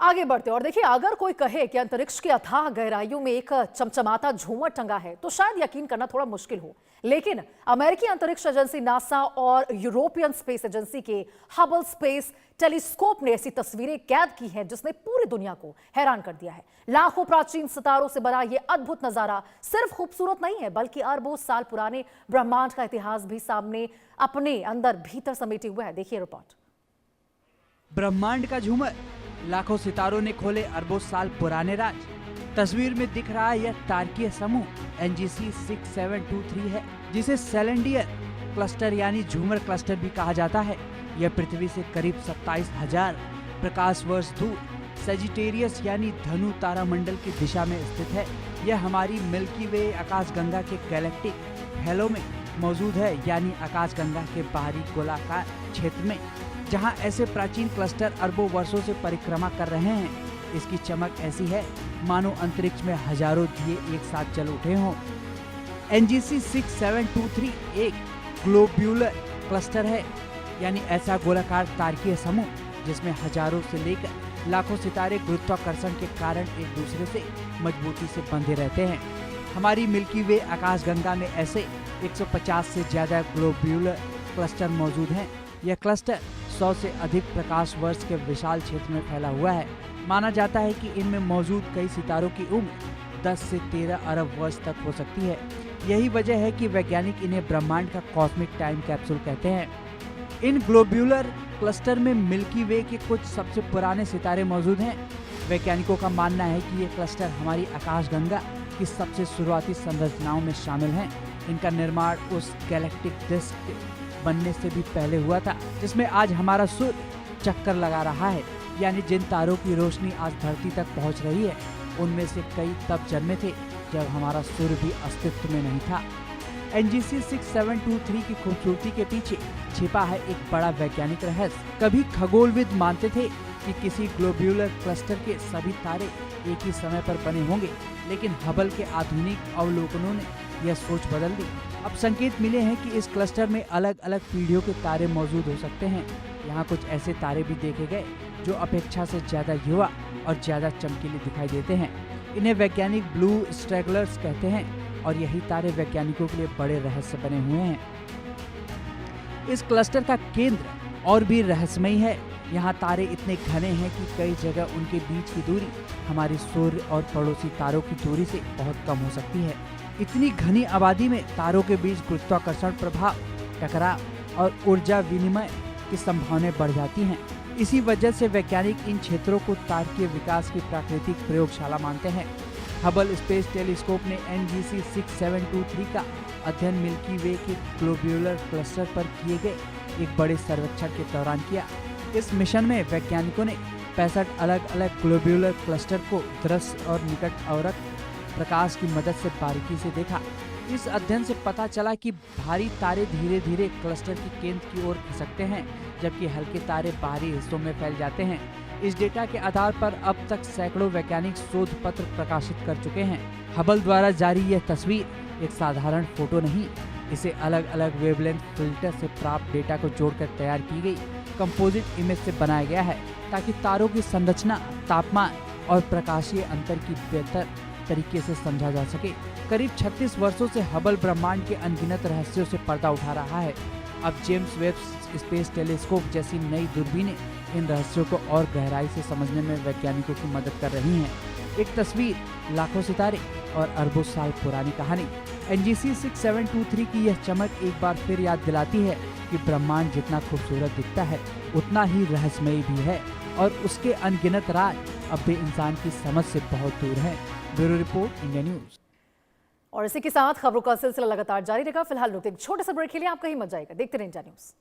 आगे बढ़ते हैं और देखिए, अगर कोई कहे कि अंतरिक्ष की अथाह गहराइयों में एक चमचमाता झूमर टंगा है तो शायद यकीन करना थोड़ा मुश्किल हो। लेकिन अमेरिकी अंतरिक्ष एजेंसी नासा और यूरोपियन स्पेस एजेंसी के हबल स्पेस टेलीस्कोप ने ऐसी तस्वीरें कैद की हैं जिसने पूरी दुनिया को हैरान कर दिया है। लाखों प्राचीन सितारों से बना यह अद्भुत नजारा सिर्फ खूबसूरत नहीं है, बल्कि अरबों साल पुराने ब्रह्मांड का इतिहास भी सामने अपने अंदर भीतर समेटे हुए है। देखिए रिपोर्ट। ब्रह्मांड का झूमर, लाखों सितारों ने खोले अरबों साल पुराने राज। तस्वीर में दिख रहा यह तारकीय समूह NGC 6723 है, जिसे सेलेंडियर क्लस्टर यानी झूमर क्लस्टर भी कहा जाता है। यह पृथ्वी से करीब 27,000 प्रकाश वर्ष दूर सेजिटेरियस यानी धनु तारा मंडल की दिशा में स्थित है। यह हमारी मिल्की वे आकाशगंगा के गैलेक्टिक हैलो में मौजूद है, यानी आकाशगंगा के बाहरी गोलाकार क्षेत्र में, जहां ऐसे प्राचीन क्लस्टर अरबों वर्षों से परिक्रमा कर रहे हैं। इसकी चमक ऐसी है मानो अंतरिक्ष में हजारों दिए एक साथ जल उठे हों। NGC 6723 एक ग्लोब्यूलर क्लस्टर है, यानी ऐसा गोलाकार तारकीय समूह जिसमें हजारों से लेकर लाखों सितारे गुरुत्वाकर्षण के कारण एक दूसरे से मजबूती से बंधे रहते हैं। हमारी मिल्की वे आकाशगंगा में ऐसे 150 से ज्यादा ग्लोब्यूलर क्लस्टर मौजूद हैं। यह क्लस्टर 100 से अधिक प्रकाश वर्ष के विशाल क्षेत्र में फैला हुआ है। माना जाता है कि इनमें मौजूद कई सितारों की उम्र 10 से 13 अरब वर्ष तक हो सकती है। यही वजह है कि वैज्ञानिक इन्हें ब्रह्मांड का कॉस्मिक टाइम कैप्सूल कहते हैं। इन ग्लोब्यूलर क्लस्टर में मिल्की वे के कुछ सबसे पुराने सितारे मौजूद हैं। वैज्ञानिकों का मानना है कि ये क्लस्टर हमारी आकाशगंगा की सबसे शुरुआती संरचनाओं में शामिल हैं। इनका निर्माण उस गैलेक्टिक डिस्क बनने से भी पहले हुआ था जिसमें आज हमारा सूर्य चक्कर लगा रहा है। यानी जिन तारों की रोशनी आज धरती तक पहुंच रही है, उनमें से कई तब जन्मे थे जब हमारा सूर्य भी अस्तित्व में नहीं था। NGC 6723 की खूबसूरती के पीछे छिपा है एक बड़ा वैज्ञानिक रहस्य। कभी खगोलविद मानते थे कि किसी ग्लोब्यूलर क्लस्टर के सभी तारे एक ही समय पर बने होंगे, लेकिन हबल के आधुनिक अवलोकनों ने यह सोच बदल दी। अब संकेत मिले हैं कि इस क्लस्टर में अलग अलग पीढ़ियों के तारे मौजूद हो सकते हैं। यहाँ कुछ ऐसे तारे भी देखे गए जो अपेक्षा से ज्यादा युवा और ज्यादा चमकीले दिखाई देते हैं। इन्हें वैज्ञानिक ब्लू स्ट्रैगलर्स कहते हैं और यही तारे वैज्ञानिकों के लिए बड़े रहस्य बने हुए हैं। इस क्लस्टर का केंद्र और भी रहस्यमयी है। यहाँ तारे इतने घने हैं कि कई जगह उनके बीच की दूरी हमारी सूर्य और पड़ोसी तारों की दूरी से बहुत कम हो सकती है। इतनी घनी आबादी में तारों के बीच गुरुत्वाकर्षण प्रभाव, टकराव और ऊर्जा विनिमय की संभावनाएं बढ़ जाती हैं। इसी वजह से वैज्ञानिक इन क्षेत्रों को तारकीय विकास की प्राकृतिक प्रयोगशाला मानते हैं। हबल स्पेस टेलीस्कोप ने NGC 6723 का अध्ययन मिल्की वे के ग्लोब्यूलर क्लस्टर पर किए गए एक बड़े सर्वेक्षण के दौरान किया। इस मिशन में वैज्ञानिकों ने 65 अलग अलग ग्लोब्यूलर क्लस्टर को दृश्य और निकट अवरत प्रकाश की मदद से बारीकी से देखा। इस अध्ययन से पता चला कि भारी तारे धीरे धीरे क्लस्टर के केंद्र की ओर खिसकते हैं, जबकि हल्के तारे बाहरी हिस्सों में फैल जाते हैं। इस डेटा के आधार पर अब तक सैकड़ों वैज्ञानिक शोध पत्र प्रकाशित कर चुके हैं। हबल द्वारा जारी यह तस्वीर एक साधारण फोटो नहीं, इसे अलग अलग वेवलेंथ फिल्टर से प्राप्त डेटा को जोड़कर तैयार की गई कंपोजिट इमेज से बनाया गया है, ताकि तारों की संरचना, तापमान और प्रकाशीय अंतर की बेहतर तरीके से समझा जा सके। करीब 36 वर्षों से हबल ब्रह्मांड के अनगिनत रहस्यों से पर्दा उठा रहा है। अब जेम्स वेब स्पेस टेलीस्कोप जैसी नई दूरबीनें इन रहस्यों को और गहराई से समझने में वैज्ञानिकों की मदद कर रही हैं। एक तस्वीर, लाखों सितारे और अरबों साल पुरानी कहानी। NGC 6723 की यह चमक एक बार फिर याद दिलाती है कि ब्रह्मांड जितना खूबसूरत दिखता है, उतना ही रहस्यमयी भी है और उसके अनगिनत राज अब भी इंसान की समझ से बहुत दूर है। Bureau report, India news. और इसी के साथ खबरों का सिलसिला लगातार जारी रहेगा। फिलहाल रुकते एक छोटे से ब्रेक के लिए, आप कहीं मत जाइएगा, देखते रहिए इंडिया न्यूज।